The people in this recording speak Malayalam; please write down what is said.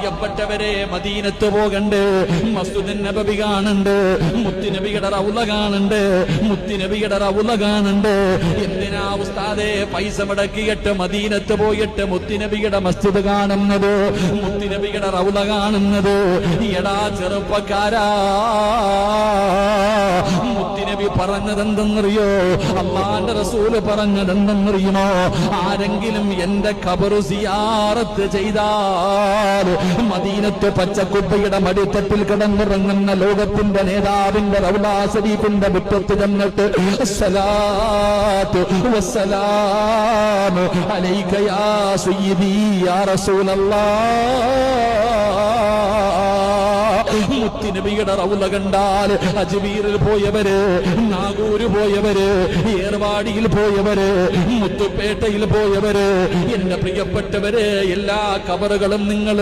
പ്രിയപ്പെട്ടവരെ, മദീനത്ത് പോകണ്ട്, മസ്ജിദുൻ നബവി കാണുന്നുണ്ട്, മുത്തുനബിയുടെ റൗള കാണുന്നുണ്ട്, മുത്തുനബിയുടെ റൗള കാണുന്നുണ്ട്. എന്തിനാ ഉസ്താദേ പൈസ മുടക്കിയിട്ട് മദീനത്ത് പോയിട്ട് മുത്തുനബിയുടെ മസ്ജിദ് കാണുന്നത്, മുത്തുനബിയുടെ റൗള കാണുന്നത്? എടാ ചെറുപ്പക്കാരാ, മുത്തുനബി പറഞ്ഞതെന്തെന്നറിയോ? അല്ലാഹുവിന്റെ റസൂല് പറഞ്ഞതെന്തെന്നറിയുമോ? ആരെങ്കിലും എന്റെ ഖബർ സിയാറത്ത് ചെയ്താൽ മദീനത്ത് പച്ചക്കുപ്പയുടെ മടിത്തട്ടിൽ കിടന്നിറങ്ങുന്ന ലോകത്തിന്റെ നേതാവിന്റെ റൗള ശരീഫിന്റെ മുറ്റത്ത് ചെന്നിട്ട് അസ്സലാത്തു വസ്സലാമു അലൈക യാ സയ്യിദി യാ റസൂലല്ലാഹ്, മുത്തുനബിയുടെ റൗള കണ്ടാൽ അജ്മീറിൽ പോയവര്, നാഗൂര് പോയവര്, ഏർവാടിയിൽ പോയവര്, മുത്തുപേട്ടയിൽ പോയവര്, എന്റെ പ്രിയപ്പെട്ടവര്, എല്ലാ ഖബറുകളും നിങ്ങൾ